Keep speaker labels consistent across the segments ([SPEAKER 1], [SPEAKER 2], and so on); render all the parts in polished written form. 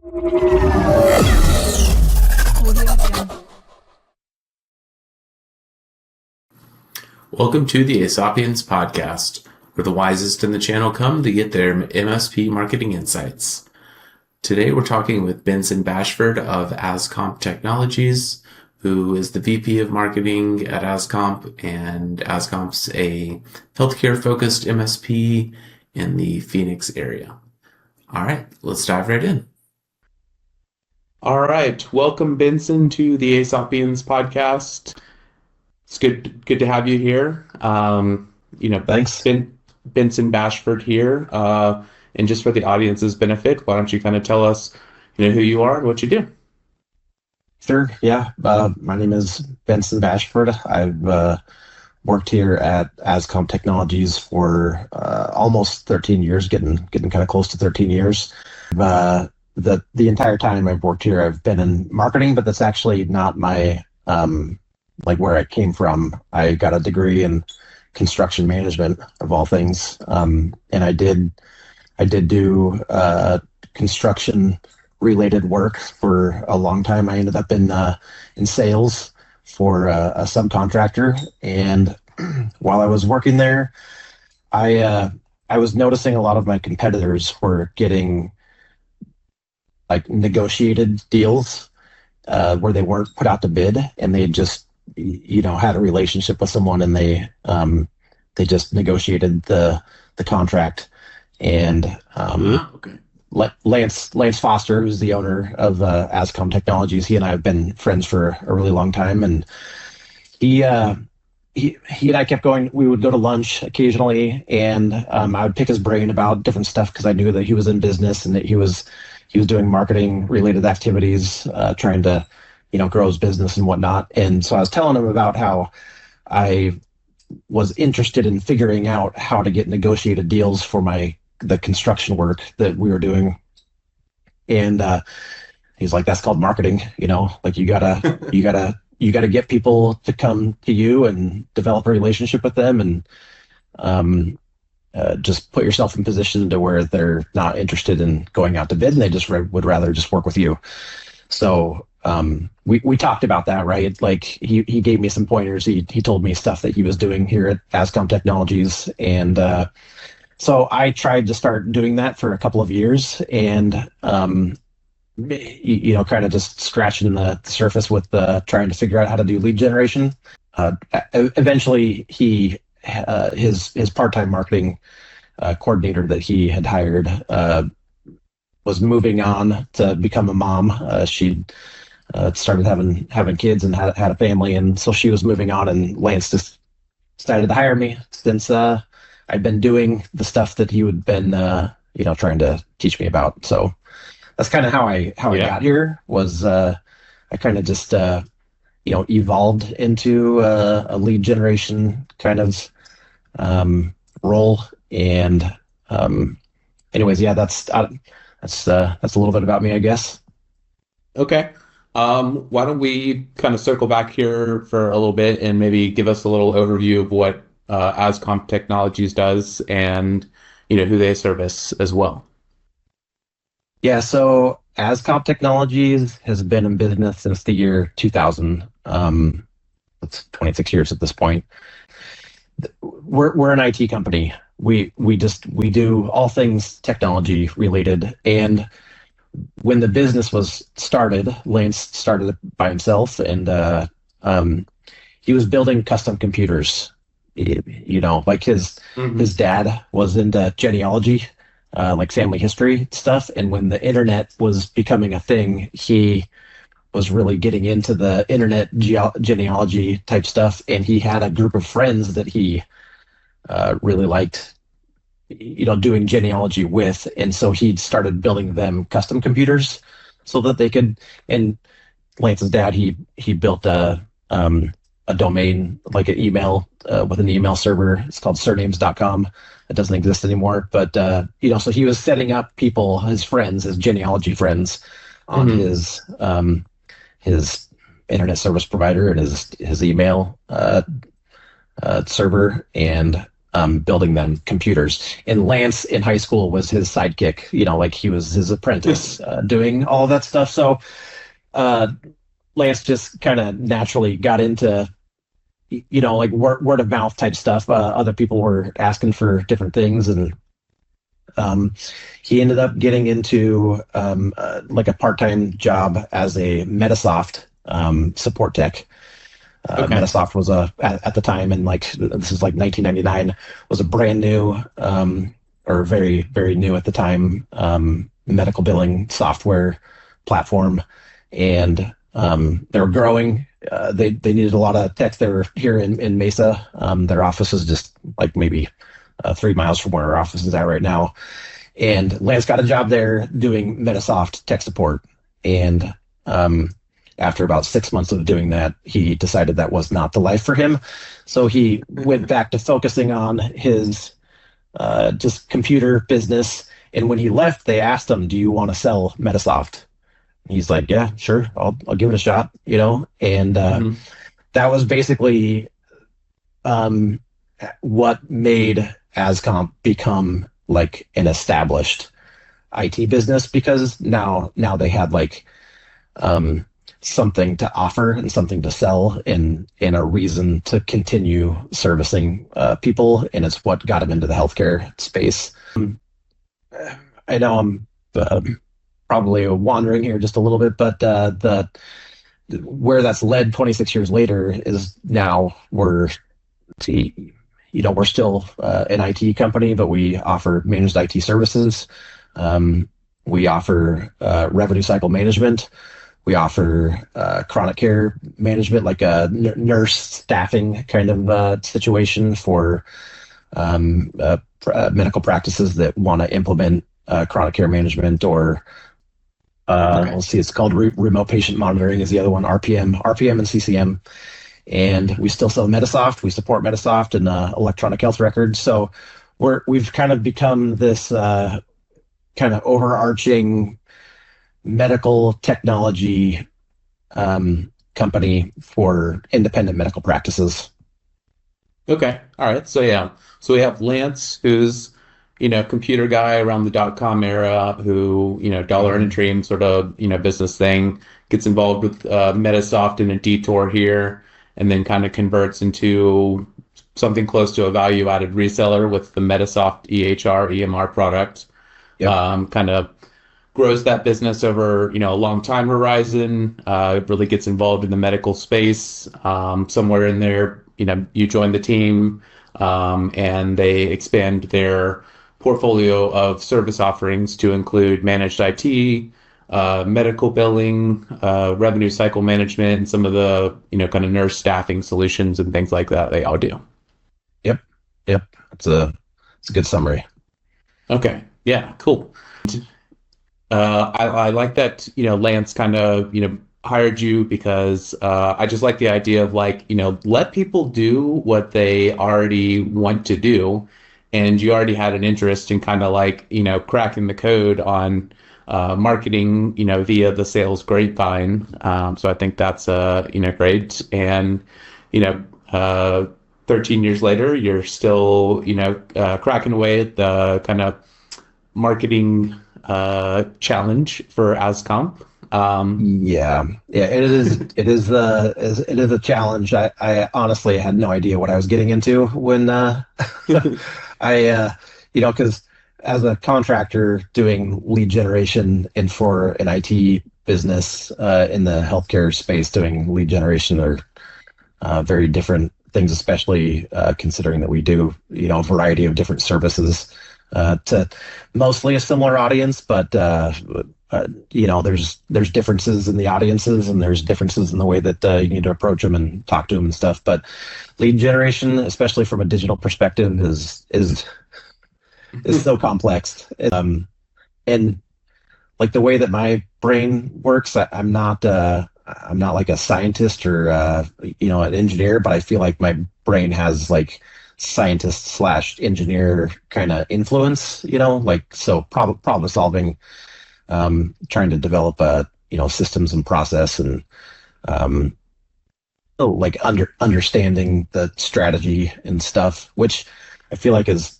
[SPEAKER 1] Welcome to the Aesopians Podcast, where the wisest in the channel come to get their MSP marketing insights. Today we're talking with Benson Bashford of AZComp Technologies, who is the VP of Marketing at AZComp, and AZComp's a healthcare-focused MSP in the Phoenix area. All right, let's dive right in. All right, welcome Benson to the Aesopians Podcast. It's good to have you here.
[SPEAKER 2] Thanks.
[SPEAKER 1] Benson Bashford here. And just for the audience's benefit, why don't you kind of tell us, who you are and what you do?
[SPEAKER 2] Sure. Yeah. My name is Benson Bashford. I've worked here at AZComp Technologies for almost 13 years, getting kind of close to 13 years. The entire time I've worked here, I've been in marketing, but that's actually not my where I came from. I got a degree in construction management, of all things, and I did do construction related work for a long time. I ended up in sales for a subcontractor, and while I was working there, I was noticing a lot of my competitors were getting negotiated deals where they weren't put out to bid, and they just had a relationship with someone, and they just negotiated the contract. And Lance Foster, who's the owner of AZComp Technologies, he and I have been friends for a really long time, and he and I kept going. We would go to lunch occasionally, and I would pick his brain about different stuff because I knew that he was in business and that he was doing marketing related activities, trying to grow his business and whatnot. And so I was telling him about how I was interested in figuring out how to get negotiated deals for the construction work that we were doing. And he's like, that's called marketing, you gotta get people to come to you and develop a relationship with them, and just put yourself in position to where they're not interested in going out to bid, and they just would rather just work with you. So we talked about that, right? Like he gave me some pointers. He told me stuff that he was doing here at AZComp Technologies, and so I tried to start doing that for a couple of years, and kind of just scratching the surface with trying to figure out how to do lead generation. Eventually, his part-time marketing coordinator that he had hired was moving on to become a mom. She started having kids and had a family, and so she was moving on, and Lance just decided to hire me since I'd been doing the stuff that he had been trying to teach me about. So that's kind of how I got here. Was I kind of just evolved into a lead generation kind of role. And anyways, yeah, that's a little bit about me, I guess.
[SPEAKER 1] Okay. Why don't we kind of circle back here for a little bit and maybe give us a little overview of what AZComp Technologies does and who they service as well.
[SPEAKER 2] Yeah, so AZComp Technologies has been in business since the year 2000. It's 26 years at this point. We're an IT company. We do all things technology related, and when the business was started, Lance started it by himself, and he was building custom computers. His dad was into genealogy, like family history stuff, and when the internet was becoming a thing, he was really getting into the internet genealogy type stuff, and he had a group of friends that he really liked doing genealogy with, and so he started building them custom computers so that they could. And Lance's dad, he built a domain, like an email with an email server. It's called surnames.com. It doesn't exist anymore, but so he was setting up people, his friends, his genealogy friends, on his internet service provider and his email server, and building them computers. And Lance in high school was his sidekick, like he was his apprentice doing all that stuff. So Lance just kind of naturally got into, like word of mouth type stuff. Other people were asking for different things, and he ended up getting into like a part-time job as a Medisoft support tech.
[SPEAKER 1] Okay.
[SPEAKER 2] Medisoft was at the time, and like this is like 1999, was a brand new or very, very new at the time medical billing software platform, and they were growing. They needed a lot of techs. They were here in Mesa. Their office is just like maybe 3 miles from where our office is at right now. And Lance got a job there doing Medisoft tech support. And after about 6 months of doing that, he decided that was not the life for him. So he went back to focusing on his just computer business. And when he left, they asked him, "Do you want to sell Medisoft?" He's like, "Yeah, sure. I'll give it a shot," And that was basically what made AZComp become like an established IT business, because now they had like something to offer and something to sell and a reason to continue servicing people, and it's what got him into the healthcare space. I know I'm probably wandering here just a little bit, but where that's led 26 years later is now we're still an IT company, but we offer managed IT services. We offer revenue cycle management. We offer chronic care management, like a nurse staffing kind of situation for medical practices that want to implement chronic care management, or let's see, it's called remote patient monitoring is the other one, RPM and CCM. And we still sell Medisoft. We support Medisoft and electronic health records. So we've kind of become this kind of overarching medical technology company for independent medical practices.
[SPEAKER 1] Okay. All right. So yeah. So we have Lance, who's, computer guy around the .com era, who, dollar and a dream sort of, business thing, gets involved with Medisoft in a detour here, and then kind of converts into something close to a value-added reseller with the Medisoft EMR product. Yep. Kind of grows that business over, a long time horizon. Really gets involved in the medical space. Somewhere in there, you join the team, and they expand their portfolio of service offerings to include managed IT, medical billing, revenue cycle management, and some of the, kind of nurse staffing solutions and things like that they all do.
[SPEAKER 2] Yep. It's a good summary.
[SPEAKER 1] Okay. Yeah, cool. I like that, Lance kind of, hired you because I just like the idea of like, let people do what they already want to do. And you already had an interest in kind of like, cracking the code on marketing, via the sales grapevine. So I think that's, great. And, 13 years later, you're still, cracking away at the kind of marketing challenge for AZComp.
[SPEAKER 2] It is a challenge. I honestly had no idea what I was getting into when because as a contractor doing lead generation and for an IT business in the healthcare space, doing lead generation are very different things, especially considering that we do a variety of different services to mostly a similar audience, but there's differences in the audiences, and there's differences in the way that you need to approach them and talk to them and stuff. But lead generation, especially from a digital perspective, is so complex. And like the way that my brain works, I'm not like a scientist or an engineer, but I feel like my brain has like scientist / engineer kind of influence, so problem solving, trying to develop systems and process, and like understanding the strategy and stuff, which I feel like is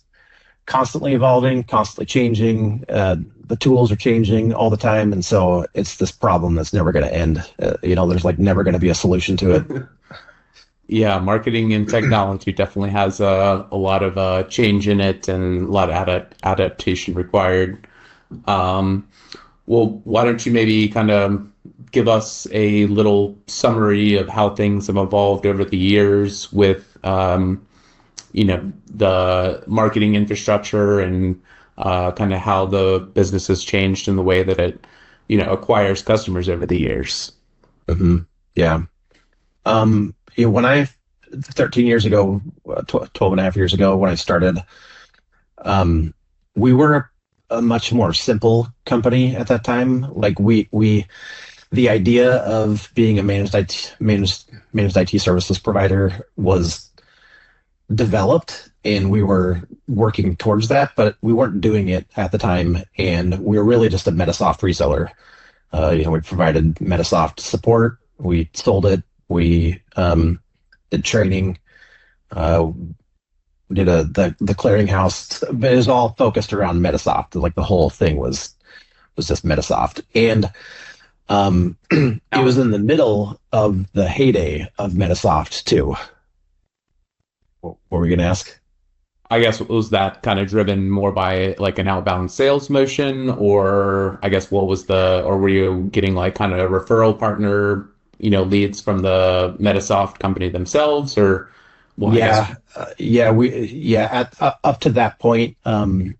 [SPEAKER 2] constantly evolving, constantly changing. The tools are changing all the time, and so it's this problem that's never going to end. There's like never going to be a solution to it.
[SPEAKER 1] Yeah, marketing and technology definitely has a lot of change in it and a lot of adaptation required. Well, why don't you maybe kind of give us a little summary of how things have evolved over the years with, the marketing infrastructure and kind of how the business has changed in the way that it, acquires customers over the years.
[SPEAKER 2] Mm-hmm. Yeah. When 13 years ago, 12 and a half years ago, when I started, we were a much more simple company at that time. Like the idea of being a managed IT services provider was developed, and we were working towards that, but we weren't doing it at the time. And we were really just a Medisoft reseller. We provided Medisoft support. We sold it. We did training. Did the clearinghouse, but it was all focused around Medisoft. Like the whole thing was just Medisoft, and it was in the middle of the heyday of Medisoft too. What were we going to ask?
[SPEAKER 1] I guess, was that kind of driven more by like an outbound sales motion, or I guess or were you getting like kind of a referral partner, leads from the Medisoft company themselves, or? Well,
[SPEAKER 2] up to that point, in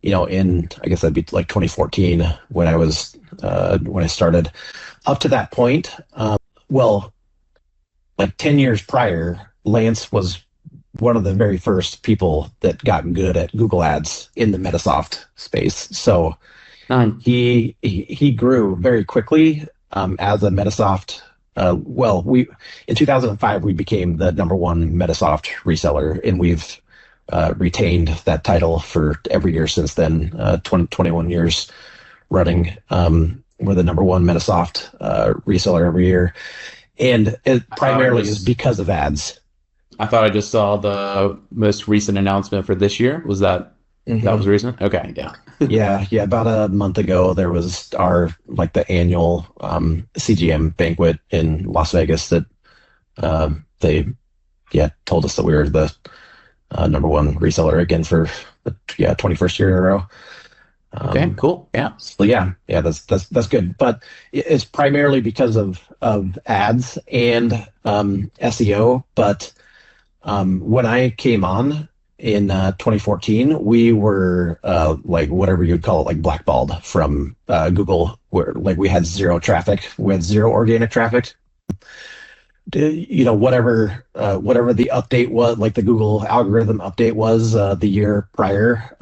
[SPEAKER 2] I guess that'd be like 2014 when I started. Up to that point, like 10 years prior, Lance was one of the very first people that got good at Google Ads in the Medisoft space. So he grew very quickly as a Medisoft. In 2005 we became the number one Medisoft reseller, and we've retained that title for every year since then. 21 years running. We're the number one Medisoft reseller every year, and it primarily is because of ads.
[SPEAKER 1] I thought I just saw the most recent announcement for this year. Was that that was recent? Okay, yeah.
[SPEAKER 2] yeah. About a month ago, there was the annual CGM banquet in Las Vegas that they told us that we were the number one reseller again for the 21st year in a row.
[SPEAKER 1] Okay, cool. Yeah.
[SPEAKER 2] So that's good. But it's primarily because of ads and SEO. But when I came on in 2014, we were like whatever you'd call it, like blackballed from Google, where like we had zero traffic, we had zero organic traffic. Whatever the update was, like the Google algorithm update was the year prior.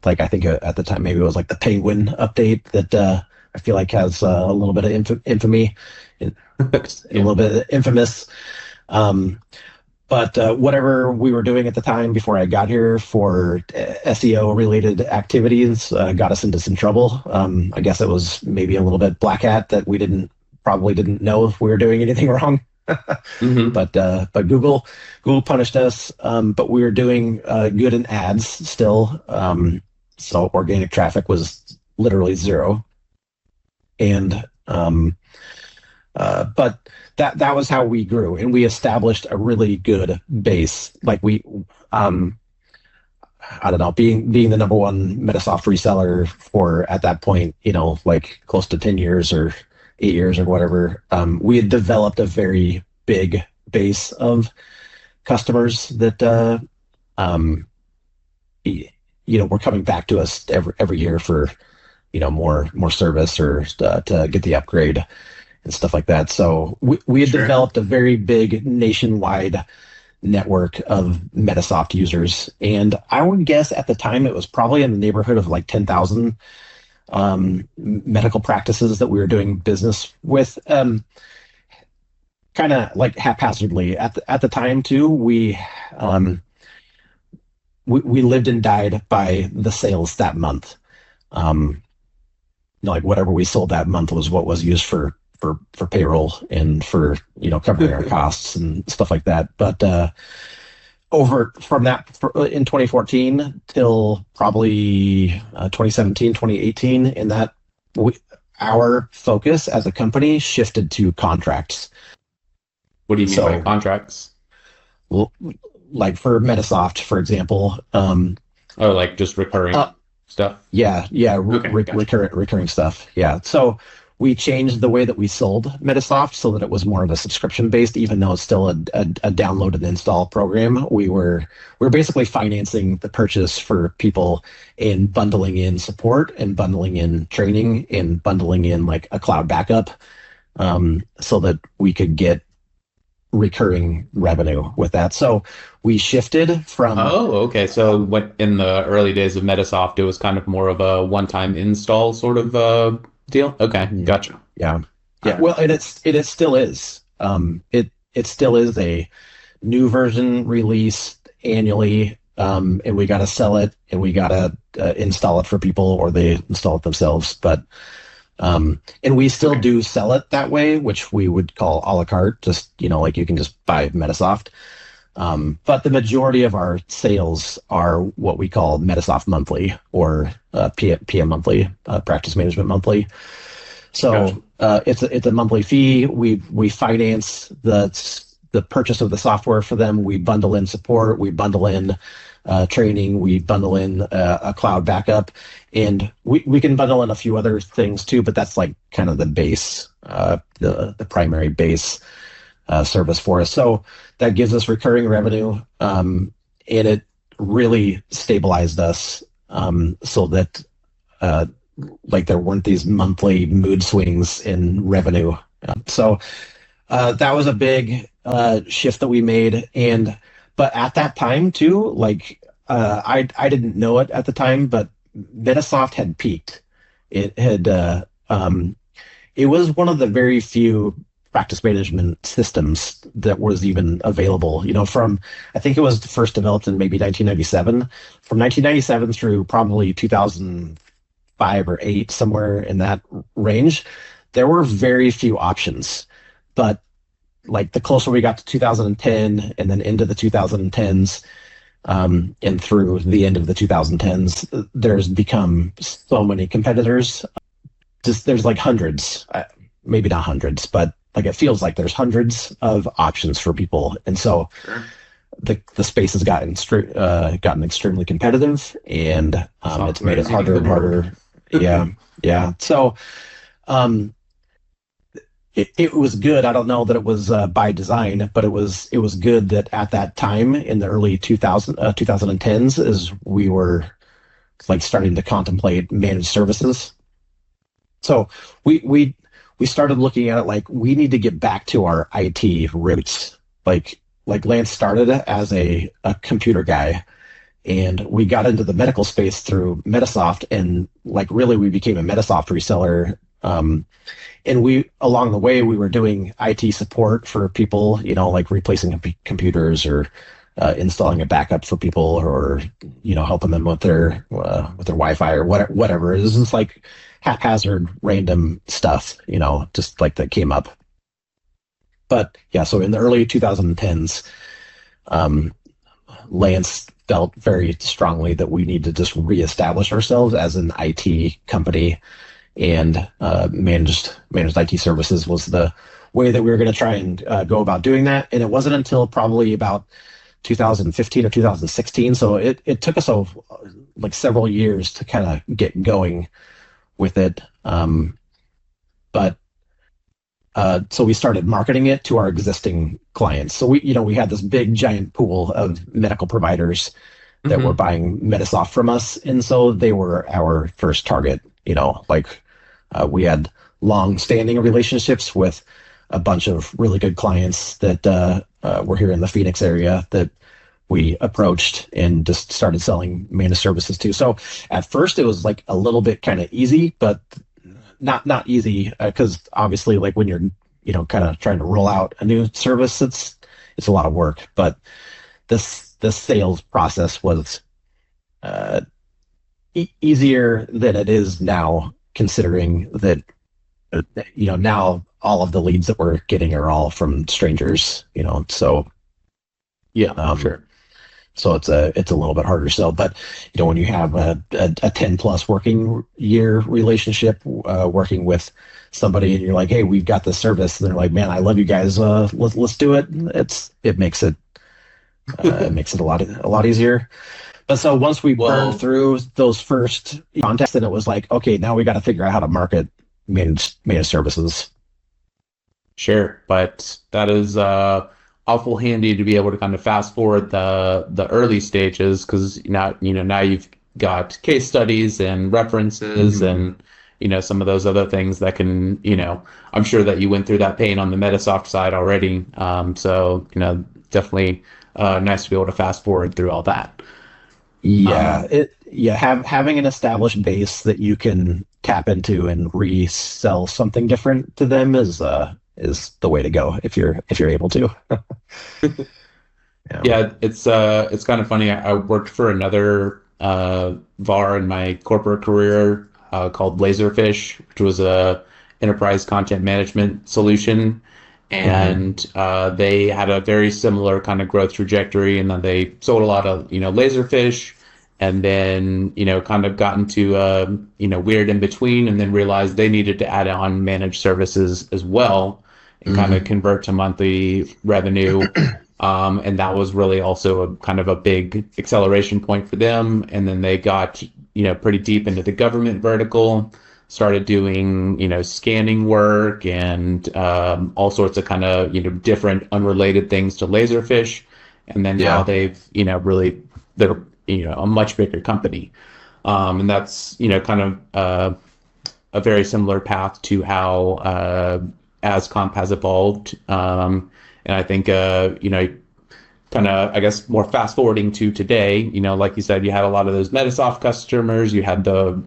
[SPEAKER 2] Like I think at the time maybe it was like the Penguin update that I feel like has a little bit of infamy, a little bit infamous. But whatever we were doing at the time before I got here for SEO related activities got us into some trouble. I guess it was maybe a little bit black hat that we probably didn't know if we were doing anything wrong. But Google punished us. But we were doing good in ads still. So organic traffic was literally zero. And but that was how we grew, and we established a really good base. Like we, I don't know, being the number one Medisoft reseller for at that point, like close to 10 years or 8 years or whatever, we had developed a very big base of customers that, were coming back to us every year for, more service or to get the upgrade and stuff like that. So we had developed a very big nationwide network of Medisoft users. And I would guess at the time it was probably in the neighborhood of like 10,000 medical practices that we were doing business with, kind of like haphazardly at the time too. We lived and died by the sales that month. Like whatever we sold that month was what was used for payroll and for covering our costs and stuff like that. But over from that in 2014 till probably 2017, 2018, and that our focus as a company shifted to contracts.
[SPEAKER 1] What do you mean by contracts?
[SPEAKER 2] Well, like for Medisoft, for example.
[SPEAKER 1] Like just recurring stuff?
[SPEAKER 2] Yeah,
[SPEAKER 1] Okay, gotcha.
[SPEAKER 2] recurring stuff. Yeah. So we changed the way that we sold Medisoft so that it was more of a subscription based, even though it's still a download and install program. We're basically financing the purchase for people and bundling in support and bundling in training and bundling in like a cloud backup, so that we could get recurring revenue with that. So we shifted from.
[SPEAKER 1] Oh, okay. So what in the early days of Medisoft, it was kind of more of a one-time install sort of deal? Okay, gotcha.
[SPEAKER 2] Yeah. Well, and it still is. It still is a new version release annually, and we got to sell it and we got to install it for people or they install it themselves. But and we still do sell it that way, which we would call a la carte. Just like you can just buy Medisoft. But the majority of our sales are what we call Medisoft monthly or PM monthly, practice management monthly. So it's a monthly fee. We finance the purchase of the software for them. We bundle in support. We bundle in training. We bundle in a cloud backup, and we can bundle in a few other things too. But that's like kind of the base, the primary base service for us. So that gives us recurring revenue, and it really stabilized us, so that like there weren't these monthly mood swings in revenue. So that was a big shift that we made. But at that time too, like I didn't know it at the time, but Medisoft had peaked. It had it was one of the very few practice management systems that was even available. From I think it was first developed in maybe 1997. From 1997 through probably 2005 or 8, somewhere in that range, there were very few options. But like the closer we got to 2010 and then into the 2010s, and through the end of the 2010s, there's become so many competitors. There's like hundreds, maybe not hundreds, but like it feels like there's hundreds of options for people, and so the space has gotten extremely competitive, and it's made it harder and harder. Yeah. So it was good. I don't know that it was by design, but it was good that at that time in the early 2010s is we were like starting to contemplate managed services. So we started looking at it like we need to get back to our IT roots. Like Lance started as a computer guy, and we got into the medical space through Medisoft, and like really we became a Medisoft reseller. And we along the way we were doing IT support for people, like replacing computers or installing a backup for people, or helping them with their Wi-Fi or whatever. It was just like haphazard, random stuff, just like that came up. But yeah, so in the early 2010s, Lance felt very strongly that we need to just reestablish ourselves as an IT company, and managed IT services was the way that we were going to try and go about doing that. And it wasn't until probably about 2015 or 2016, so it took us like several years to kind of get going with it. But so we started marketing it to our existing clients. So we had this big giant pool of medical providers that were buying Medisoft from us, and so they were our first target. We had long-standing relationships with a bunch of really good clients that were here in the Phoenix area that we approached and just started selling managed services to. So at first it was like a little bit kind of easy, but not easy, because obviously like when you're kind of trying to roll out a new service, it's a lot of work. But the sales process was easier than it is now, considering that now all of the leads that we're getting are all from strangers. So
[SPEAKER 1] yeah, sure.
[SPEAKER 2] So it's a little bit harder sell. But when you have a 10 plus working year relationship, working with somebody, and you're like, hey, we've got this service, and they're like, man, I love you guys. Let's do it. It makes it a lot easier. But so once we burned through those first contests, then it was like, okay, now we got to figure out how to market managed services.
[SPEAKER 3] Sure, but that is awful handy to be able to kind of fast forward the early stages, because now you've got case studies and references and some of those other things that can I'm sure that you went through that pain on the Medisoft side already. So definitely nice to be able to fast forward through all that.
[SPEAKER 2] Yeah, having an established base that you can tap into and resell something different to them is the way to go if you're able to.
[SPEAKER 3] Yeah, it's kind of funny. I worked for another VAR in my corporate career called Laserfish, which was a enterprise content management solution. And they had a very similar kind of growth trajectory, and then they sold a lot of Laserfish, and then kind of got into weird in between, and then realized they needed to add on managed services as well and kind of convert to monthly revenue. And that was really also a kind of a big acceleration point for them. And then they got pretty deep into the government vertical, started doing scanning work and all sorts of kind of different unrelated things to Laserfish, and then now they've they're a much bigger company, and that's kind of a very similar path to how AZComp has evolved, and I think kind of, I guess, more fast forwarding to today, like you said, you had a lot of those Medisoft customers, you had the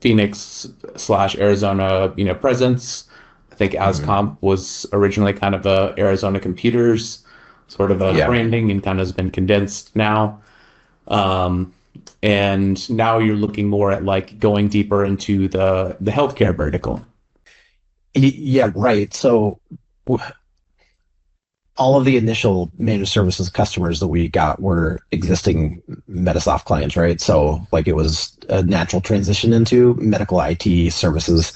[SPEAKER 3] Phoenix / Arizona, presence. I think AZComp was originally kind of a Arizona Computers sort of a branding, and kind of has been condensed now. And now you're looking more at like going deeper into the healthcare vertical.
[SPEAKER 2] Yeah, right. So all of the initial managed services customers that we got were existing Medisoft clients, right? So like it was a natural transition into medical IT services.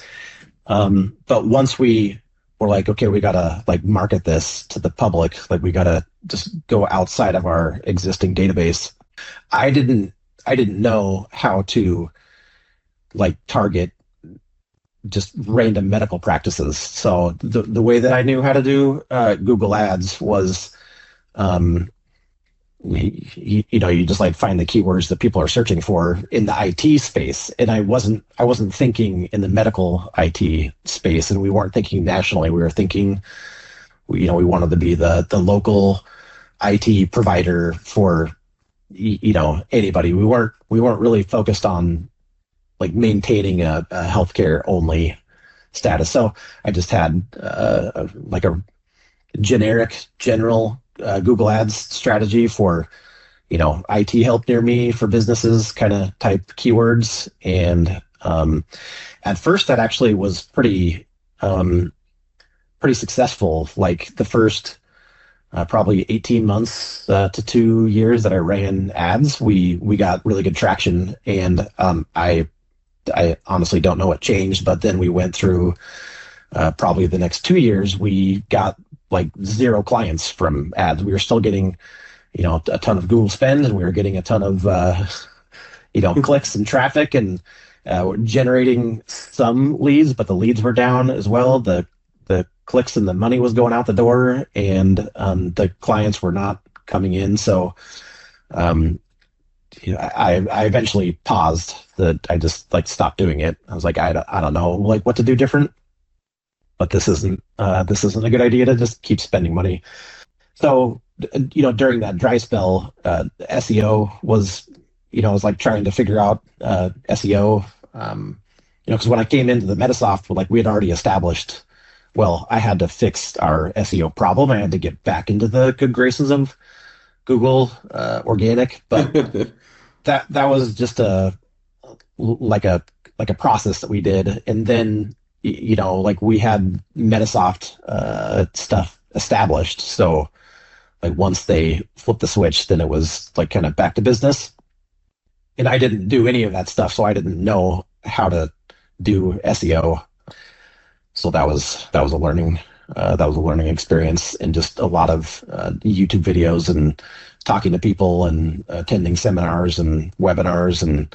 [SPEAKER 2] But once we were like, okay, we gotta like market this to the public, like we gotta just go outside of our existing database. I didn't know how to like target just random medical practices. So the way that I knew how to do Google Ads was, you just like find the keywords that people are searching for in the IT space. And I wasn't thinking in the medical IT space, and we weren't thinking nationally. We were thinking, we wanted to be the local IT provider for, anybody. We weren't really focused on like maintaining a healthcare only status. So I just had like a general Google Ads strategy for, IT help near me for businesses kind of type keywords. And at first that actually was pretty successful. Like the first probably 18 months to 2 years that I ran ads, we got really good traction. And I honestly don't know what changed, but then we went through probably the next 2 years, we got like 0 clients from ads. We were still getting, a ton of Google spend, and we were getting a ton of, clicks and traffic, and generating some leads, but the leads were down as well. The clicks and the money was going out the door, and the clients were not coming in. So, I eventually paused. I just like stopped doing it. I was like, I don't know like what to do different, but this isn't a good idea to just keep spending money. So, during that dry spell, SEO was, I was like trying to figure out SEO, because when I came into the Medisoft, like we had already established, well, I had to fix our SEO problem. I had to get back into the good graces of Google organic, but that was just a process that we did. And then, like we had Medisoft stuff established. So like once they flipped the switch, then it was like kind of back to business. And I didn't do any of that stuff, so I didn't know how to do SEO. So that was a learning experience, and just a lot of YouTube videos and talking to people and attending seminars and webinars and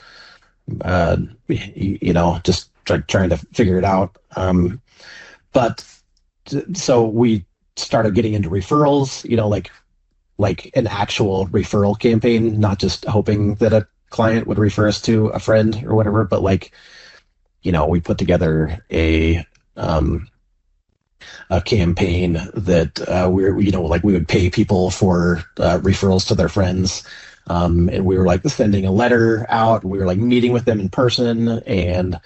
[SPEAKER 2] just trying to figure it out. But so we started getting into referrals, like an actual referral campaign, not just hoping that a client would refer us to a friend or whatever, but we put together a campaign that we would pay people for referrals to their friends. And we were sending a letter out. We were meeting with them in person and,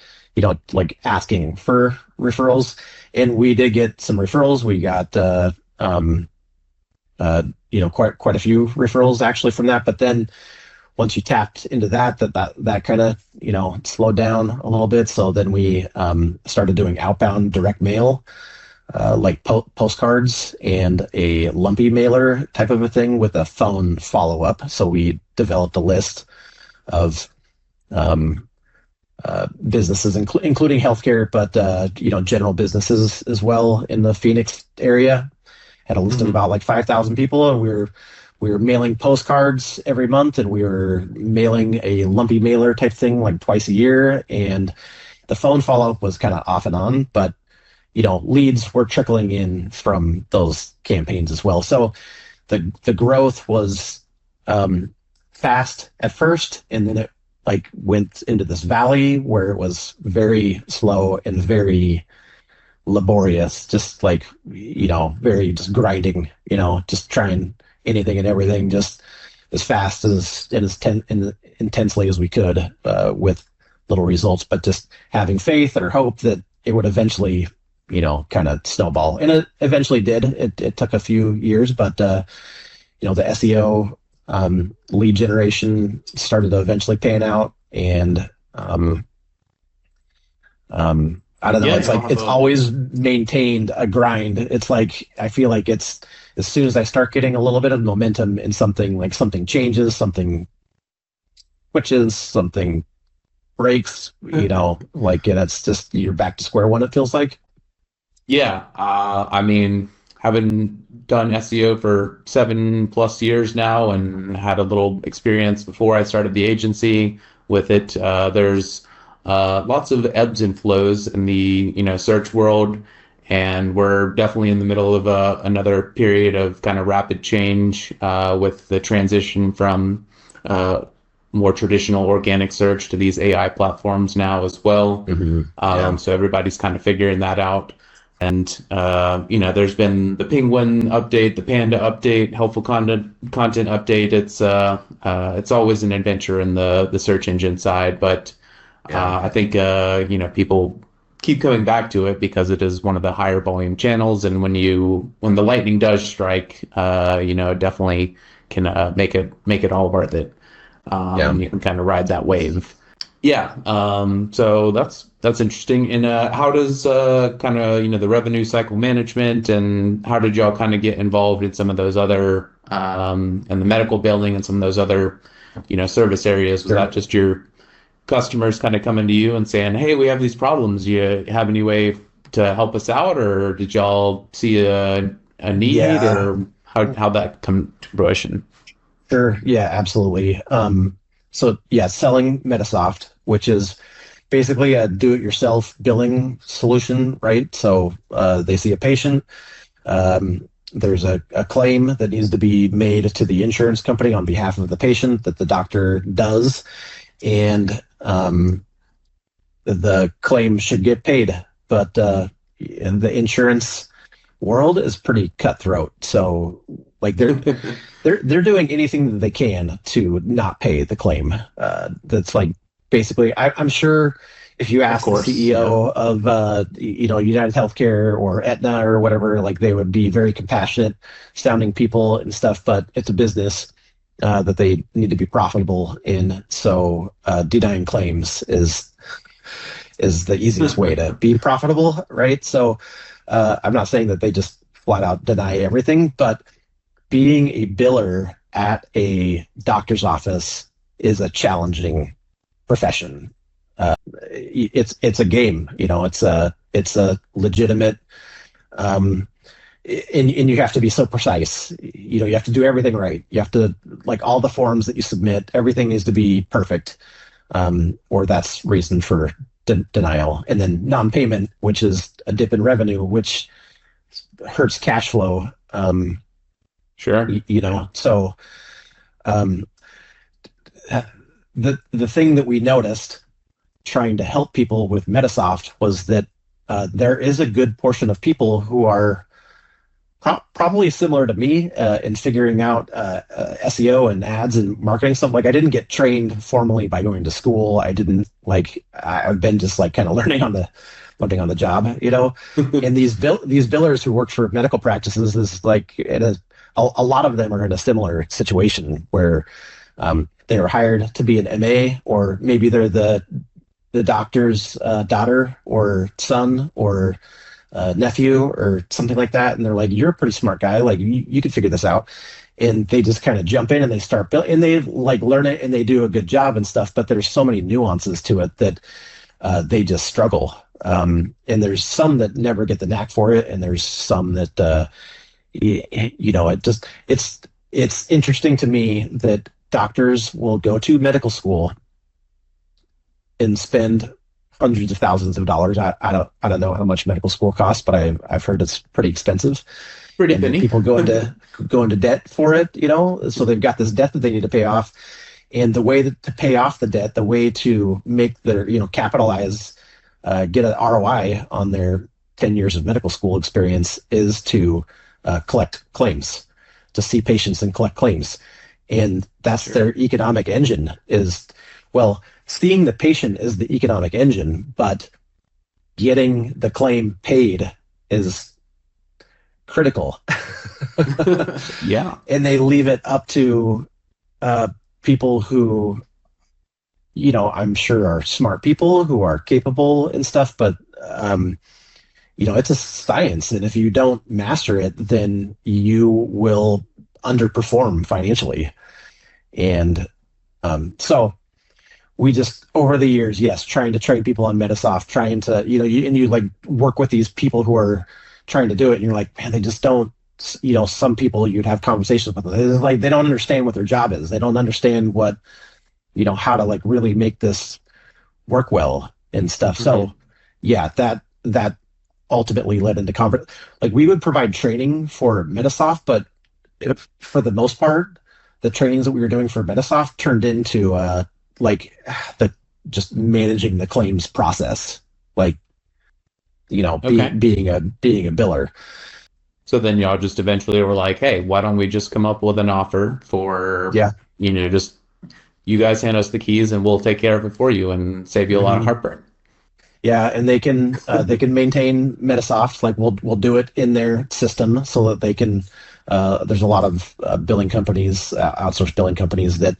[SPEAKER 2] asking for referrals. And we did get some referrals. We got, quite a few referrals actually from that. But then once you tapped into that kind of, slowed down a little bit. So then we started doing outbound direct mail, postcards and a lumpy mailer type of a thing with a phone follow-up. So we developed a list of businesses, including healthcare, but general businesses as well in the Phoenix area. Had a list of about 5,000 people, and we were mailing postcards every month, and we were mailing a lumpy mailer type thing twice a year. And the phone follow-up was kind of off and on, but leads were trickling in from those campaigns as well. So the growth was fast at first, and then it went into this valley where it was very slow and very laborious, just very just grinding, just trying anything and everything just as fast as and as intensely as we could with little results, but just having faith or hope that it would eventually kind of snowball. And it eventually did. It took a few years, but the SEO lead generation started to eventually pan out. And I don't know, it's always maintained a grind. It's I feel like it's as soon as I start getting a little bit of momentum in something, something changes, something switches, something breaks, and it's just, you're back to square one, it feels like.
[SPEAKER 3] Yeah. Having done SEO for 7+ years now and had a little experience before I started the agency with it, there's lots of ebbs and flows in the search world, and we're definitely in the middle of another period of kind of rapid change with the transition from more traditional organic search to these AI platforms now as well. Mm-hmm. So everybody's kind of figuring that out. And there's been the Penguin update, the Panda update, helpful content update. It's always an adventure in the search engine side, but I think people keep coming back to it because it is one of the higher volume channels, and when the lightning does strike, it definitely can make it all worth it. You can kind of ride that wave. So that's interesting. And how does kind of the revenue cycle management, and how did y'all kind of get involved in some of those other and the medical billing and some of those other service areas? Was that just your customers kind of coming to you and saying, hey, we have these problems, do you have any way to help us out, or did y'all see a need, or how that come to fruition?
[SPEAKER 2] Sure. Yeah, absolutely. Selling Medisoft, which is basically a do-it-yourself billing solution, right? So they see a patient, there's a claim that needs to be made to the insurance company on behalf of the patient that the doctor does, and the claim should get paid. But in the insurance world is pretty cutthroat. So they're doing anything that they can to not pay the claim. That's basically, I'm sure if you ask the CEO of United Healthcare or Aetna or whatever, they would be very compassionate sounding people and stuff, but it's a business that they need to be profitable in. So denying claims is the easiest way to be profitable, right? So I'm not saying that they just flat out deny everything, but being a biller at a doctor's office is a challenging profession. It's a game, it's a legitimate, and you have to be so precise. You have to do everything right. You have to, like, all the forms that you submit, everything needs to be perfect, or that's reason for denial. And then non-payment, which is a dip in revenue, which hurts cash flow.
[SPEAKER 3] Sure.
[SPEAKER 2] So the thing that we noticed trying to help people with Medisoft was that there is a good portion of people who are probably similar to me in figuring out SEO and ads and marketing stuff. Like, I didn't get trained formally by going to school. I've been just like kind of learning on the job, and these billers who work for medical practices is like, a lot of them are in a similar situation where they were hired to be an MA, or maybe they're the doctor's daughter or son or nephew or something like that, and they're like, "You're a pretty smart guy, like you could figure this out," and they just kind of jump in and they start building, and they like learn it and they do a good job and stuff. But there's so many nuances to it that they just struggle, and there's some that never get the knack for it, and there's some that it's interesting to me that doctors will go to medical school and spend hundreds of thousands of dollars. I don't know how much medical school costs, but I've heard it's pretty expensive.
[SPEAKER 3] Pretty
[SPEAKER 2] and
[SPEAKER 3] penny.
[SPEAKER 2] People go into debt for it, so they've got this debt that they need to pay off. And the way to pay off the debt, the way to make their, capitalize, get an ROI on their 10 years of medical school experience is to collect claims, to see patients and collect claims. And that's their economic engine seeing the patient is the economic engine, but getting the claim paid is critical.
[SPEAKER 3] Yeah.
[SPEAKER 2] And they leave it up to people who, I'm sure are smart people who are capable and stuff, but, it's a science. And if you don't master it, then you will underperform financially. And so we just, over the years, trying to train people on Medisoft, trying to, you like work with these people who are trying to do it, and you're like, man, they just don't, some people you'd have conversations with them. It's like, they don't understand what their job is. They don't understand what, how to like really make this work well and stuff. Mm-hmm. So that ultimately led into like, we would provide training for Medisoft, but for the most part, the trainings that we were doing for Medisoft turned into just managing the claims process, like, being a biller.
[SPEAKER 3] So then y'all just eventually were like, hey, why don't we just come up with an offer for, just you guys hand us the keys and we'll take care of it for you and save you a lot of heartburn.
[SPEAKER 2] Yeah, and they can maintain Medisoft. Like, we'll do it in their system so that they can. There's a lot of billing companies, outsourced billing companies, that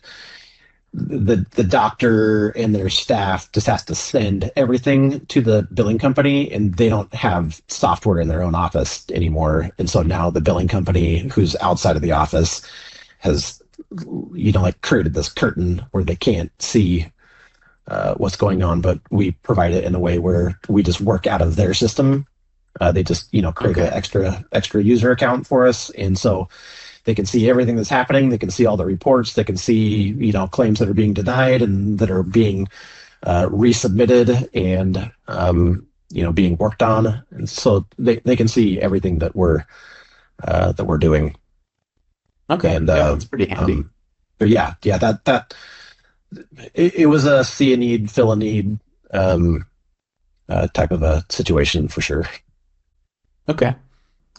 [SPEAKER 2] the doctor and their staff just has to send everything to the billing company, and they don't have software in their own office anymore. And so now the billing company, who's outside of the office, has created this curtain where they can't see what's going on, but we provide it in a way where we just work out of their system. They just create an extra user account for us, and so they can see everything that's happening. They can see all the reports. They can see claims that are being denied and that are being resubmitted and being worked on, and so they can see everything that we're doing.
[SPEAKER 3] Okay, and that's pretty handy.
[SPEAKER 2] But that it was a see a need, fill a need type of a situation for sure.
[SPEAKER 3] Okay.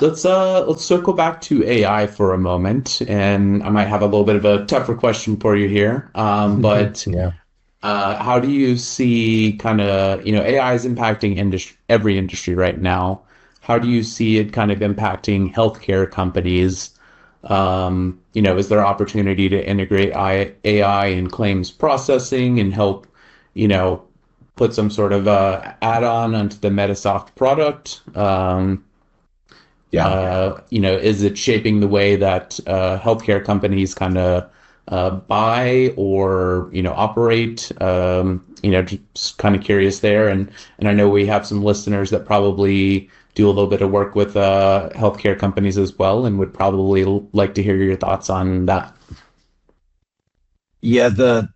[SPEAKER 3] Let's circle back to AI for a moment, and I might have a little bit of a tougher question for you here. But how do you see kind of, AI is impacting every industry right now. How do you see it kind of impacting healthcare companies? Is there opportunity to integrate AI in claims processing and help, put some sort of add-on onto the Medisoft product? Is it shaping the way that healthcare companies kind of buy or operate? Just kind of curious there, and I know we have some listeners that probably do a little bit of work with healthcare companies as well, and would probably like to hear your thoughts on that.
[SPEAKER 2] Yeah, the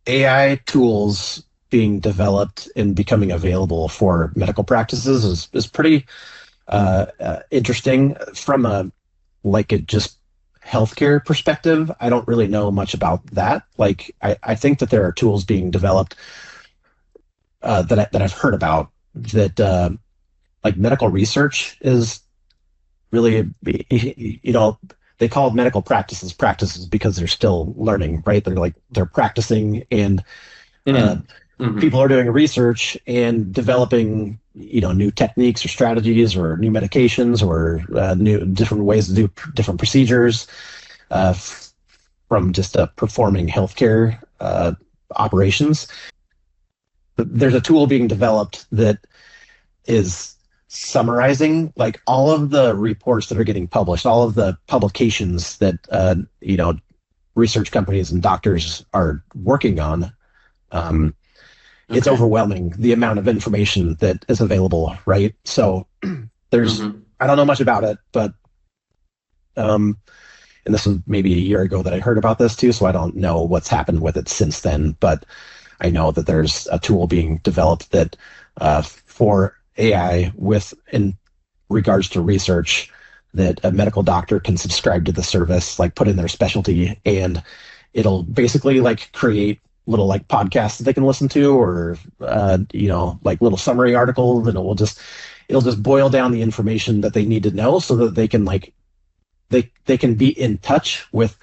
[SPEAKER 2] AI tools being developed and becoming available for medical practices is pretty interesting from a just healthcare perspective. I don't really know much about that. I think that there are tools being developed that I've heard about that medical research is really, they call medical practices because they're still learning, right? They're practicing, and people are doing research and developing, new techniques or strategies or new medications or new different ways to do different procedures from just performing healthcare operations. There's a tool being developed that is summarizing all of the reports that are getting published, all of the publications that research companies and doctors are working on. It's overwhelming, the amount of information that is available, right? So there's I don't know much about it, but and this was maybe a year ago that I heard about this too, so I don't know what's happened with it since then, but I know that there's a tool being developed that for AI in regards to research, that a medical doctor can subscribe to the service, put in their specialty, and it'll basically create little podcasts that they can listen to, or little summary articles, and it'll just boil down the information that they need to know so that they can they can be in touch with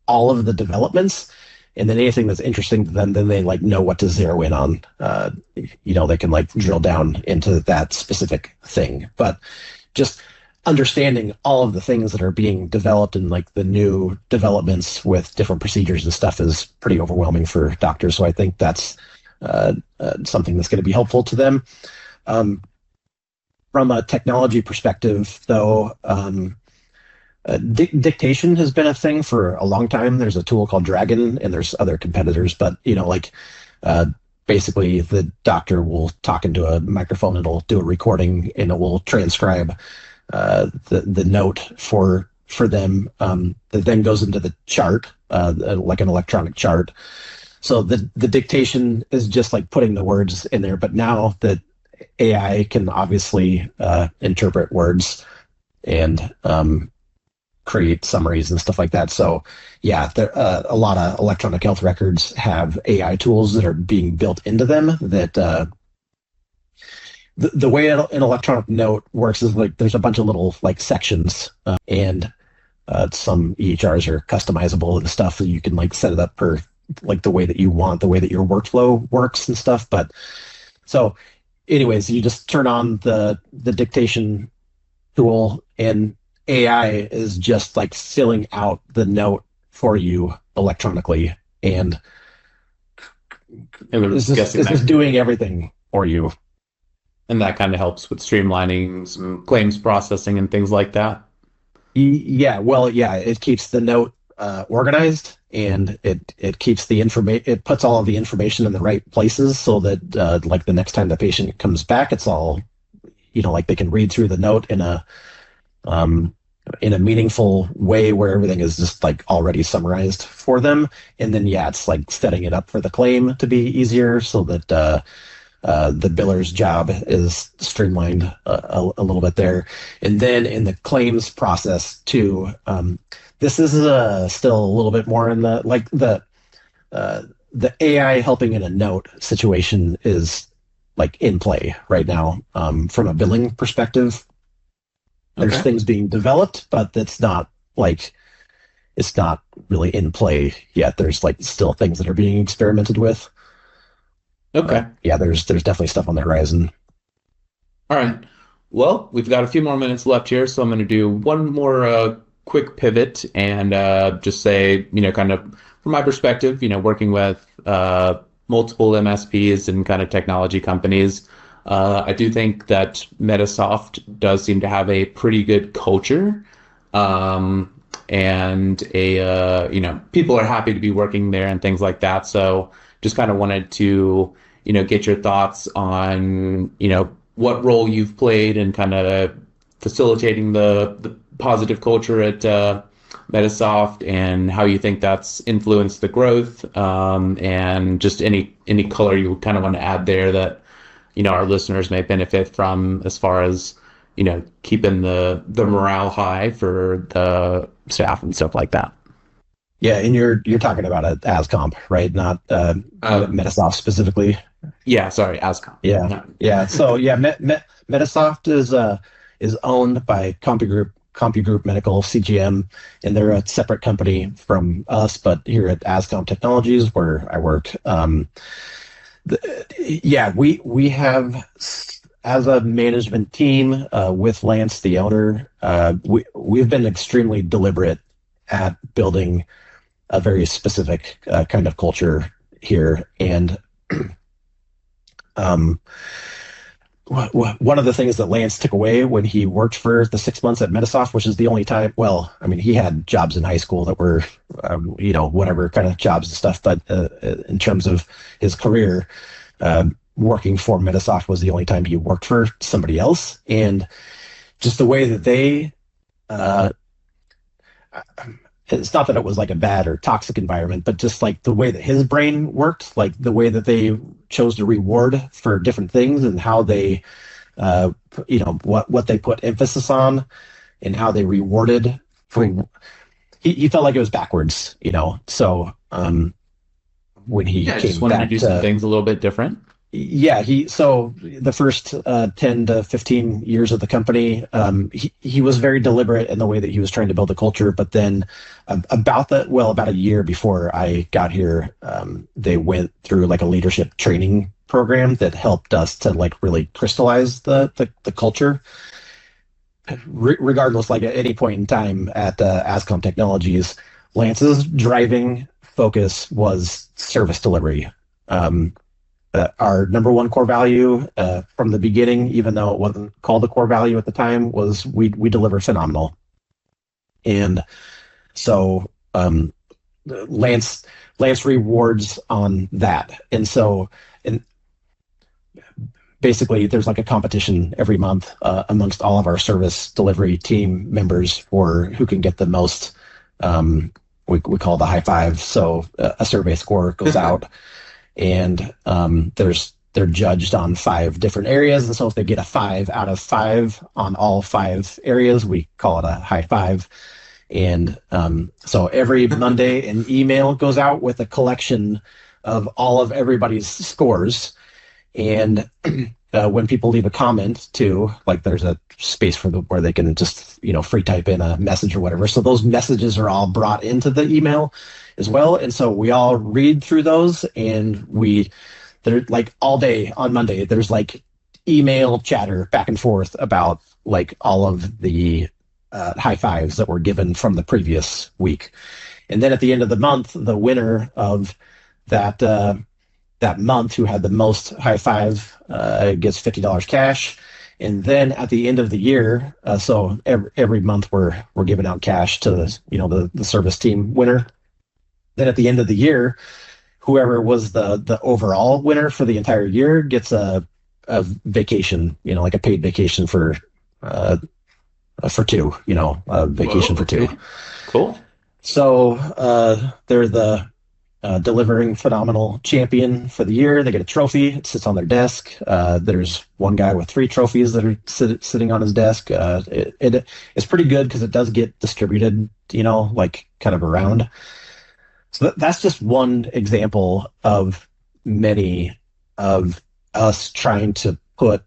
[SPEAKER 2] all of the developments, and then anything that's interesting to them, then they know what to zero in on. They can drill down into that specific thing. But just understanding all of the things that are being developed and the new developments with different procedures and stuff is pretty overwhelming for doctors. So I think that's something that's going to be helpful to them. From a technology perspective, though, dictation has been a thing for a long time. There's a tool called Dragon, and there's other competitors, but basically the doctor will talk into a microphone, it'll do a recording, and it will transcribe the note for them that then goes into the chart, like an electronic chart. So the dictation is just putting the words in there, but now that AI can obviously interpret words and create summaries and stuff like that. So yeah, a lot of electronic health records have AI tools that are being built into them that the way an electronic note works is there's a bunch of little sections, and some EHRs are customizable and stuff, so you can set it up per the way that you want, the way that your workflow works and stuff. But so anyways, you just turn on the dictation tool, and AI is just filling out the note for you electronically, and it's just doing everything for you.
[SPEAKER 3] And that kind of helps with streamlining some claims processing and things like that.
[SPEAKER 2] Yeah, well, yeah, it keeps the note organized, and it keeps the information. It puts all of the information in the right places, so that the next time the patient comes back, it's all they can read through the note in a meaningful way where everything is just already summarized for them. And then it's setting it up for the claim to be easier, so that the biller's job is streamlined a little bit there. And then in the claims process too, this is still a little bit more in the AI helping in a note situation is in play right now. From a billing perspective, there's things being developed, but it's not really in play yet. There's still things that are being experimented with.
[SPEAKER 3] Okay.
[SPEAKER 2] Yeah, there's definitely stuff on the horizon.
[SPEAKER 3] All right. Well, we've got a few more minutes left here, so I'm going to do one more quick pivot and just say, kind of from my perspective, working with multiple MSPs and kind of technology companies, I do think that Medisoft does seem to have a pretty good culture, and people are happy to be working there and things like that. So just kind of wanted to, get your thoughts on, what role you've played in kind of facilitating the positive culture at Medisoft, and how you think that's influenced the growth, and just any color you kind of want to add there that our listeners may benefit from, as far as keeping the morale high for the staff and stuff like that.
[SPEAKER 2] Yeah, and you're talking about a AZComp, right? Not Medisoft specifically.
[SPEAKER 3] Yeah, sorry, AZComp.
[SPEAKER 2] Yeah. So yeah, Medisoft is owned by CompuGroup Medical, CGM, and they're a separate company from us. But here at AZComp Technologies, where I work, we have, as a management team, with Lance, the owner, we've been extremely deliberate at building a very specific kind of culture here. And one of the things that Lance took away when he worked for the 6 months at Medisoft, which is the only time, well, I mean, he had jobs in high school that were, whatever kind of jobs and stuff, but in terms of his career, working for Medisoft was the only time he worked for somebody else. And just the way that they, it's not that it was like a bad or toxic environment, but just like the way that his brain worked, like the way that they chose to reward for different things, and how they, what they put emphasis on, and how they rewarded. He felt like it was backwards, So when he came
[SPEAKER 3] just wanted
[SPEAKER 2] back
[SPEAKER 3] to do some things a little bit different.
[SPEAKER 2] Yeah, so the first 10 to 15 years of the company, he was very deliberate in the way that he was trying to build a culture. But then about a year before I got here, they went through like a leadership training program that helped us to like really crystallize the culture. Regardless, like at any point in time at AZComp Technologies, Lance's driving focus was service delivery. Our number one core value from the beginning, even though it wasn't called a core value at the time, was we deliver phenomenal. And so Lance rewards on that. And so basically there's like a competition every month amongst all of our service delivery team members for who can get the most, we call it the high five. So a survey score goes out. And they're judged on 5 different areas. And so if they get a 5 out of 5 on all 5 areas, we call it a high five. And so every Monday, an email goes out with a collection of all of everybody's scores. And when people leave a comment too, like there's a space where they can just, free type in a message or whatever. So those messages are all brought into the email as well. And so we all read through those, and they're like all day on Monday, there's like email chatter back and forth about like all of the high fives that were given from the previous week. And then at the end of the month, the winner of that month who had the most high five gets $50 cash. And then at the end of the year, so every month we're giving out cash to the service team winner. Then at the end of the year, whoever was the overall winner for the entire year gets a vacation, like a paid vacation for 2, a vacation for 2.
[SPEAKER 3] Cool.
[SPEAKER 2] So they're the delivering phenomenal champion for the year. They get a trophy. It sits on their desk. There's one guy with 3 trophies that are sitting on his desk. It's pretty good because it does get distributed, like kind of around. So that's just one example of many of us trying to put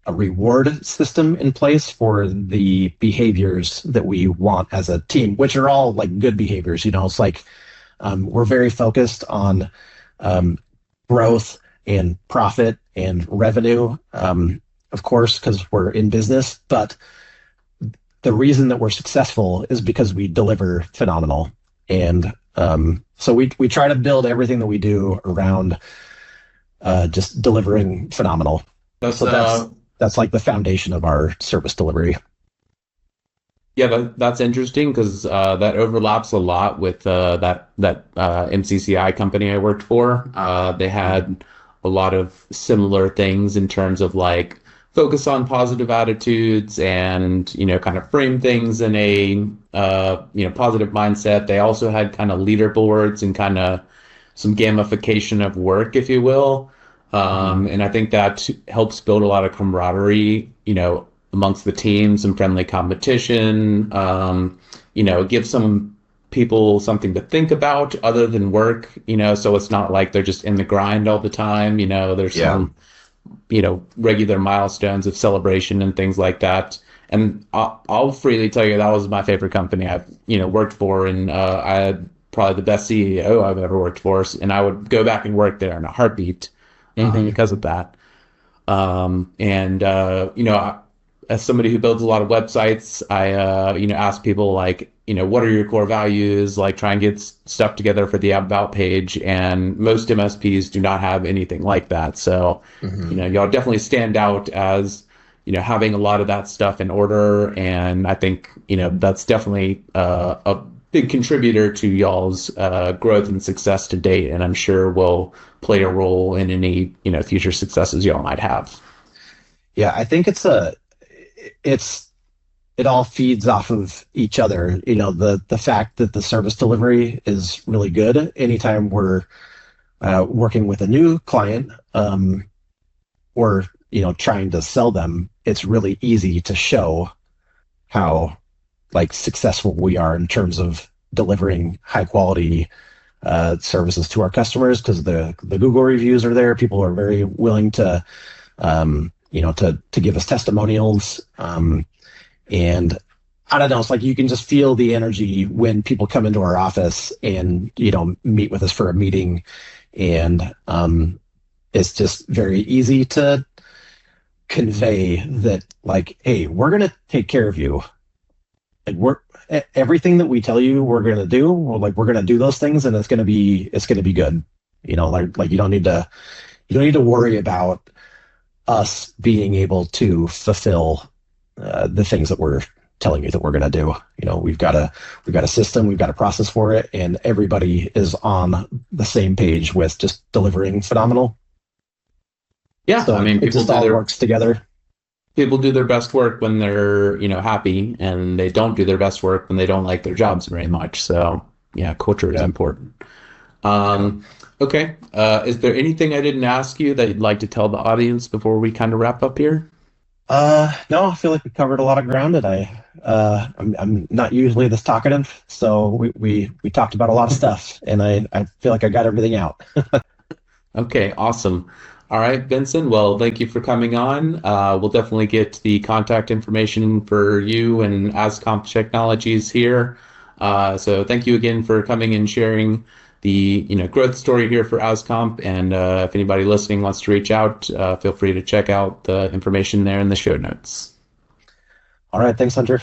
[SPEAKER 2] a reward system in place for the behaviors that we want as a team, which are all like good behaviors. It's like we're very focused on growth and profit and revenue, of course, because we're in business. But the reason that we're successful is because we deliver phenomenal. And so we try to build everything that we do around just delivering phenomenal.
[SPEAKER 3] That's
[SPEAKER 2] that's like the foundation of our service delivery.
[SPEAKER 3] Yeah, that's interesting because that overlaps a lot with that MCCI company I worked for. They had a lot of similar things in terms of like focus on positive attitudes and kind of frame things in a positive mindset. They also had kind of leaderboards and kind of some gamification of work, if you will. And I think that helps build a lot of camaraderie, amongst the teams and friendly competition, give some people something to think about other than work, so it's not like they're just in the grind all the time. There's some, regular milestones of celebration and things like that. And I'll freely tell you that was my favorite company I've, worked for. And I had probably the best CEO I've ever worked for. And I would go back and work there in a heartbeat because of that. As somebody who builds a lot of websites, I, ask people like, what are your core values? Like try and get stuff together for the About page. And most MSPs do not have anything like that. So, y'all definitely stand out as, having a lot of that stuff in order. And I think, that's definitely a big contributor to y'all's growth and success to date. And I'm sure will play a role in any, future successes y'all might have.
[SPEAKER 2] Yeah, I think it all feeds off of each other. The fact that the service delivery is really good anytime we're working with a new client, or trying to sell them, it's really easy to show how like successful we are in terms of delivering high quality services to our customers, because the Google reviews are there. People are very willing to to give us testimonials. And I don't know, it's like you can just feel the energy when people come into our office and, meet with us for a meeting. And it's just very easy to convey that, like, hey, we're going to take care of you. And everything that we tell you we're going to do, we're going to do those things, and it's going to be good. Like you don't need to worry about us being able to fulfill the things that we're telling you that we're going to do. We've got a system, we've got a process for it, and everybody is on the same page with just delivering phenomenal.
[SPEAKER 3] Yeah,
[SPEAKER 2] so it just all works together.
[SPEAKER 3] People do their best work when they're happy, and they don't do their best work when they don't like their jobs very much. So yeah, culture is important. Okay. Is there anything I didn't ask you that you'd like to tell the audience before we kind of wrap up here?
[SPEAKER 2] No, I feel like we covered a lot of ground, and I'm not usually this talkative, so we talked about a lot of stuff, and I feel like I got everything out.
[SPEAKER 3] Okay, awesome. All right, Benson. Well, thank you for coming on. We'll definitely get the contact information for you and AZComp Technologies here. So thank you again for coming and sharing the growth story here for AZComp. And if anybody listening wants to reach out, feel free to check out the information there in the show notes.
[SPEAKER 2] All right, thanks, Hunter.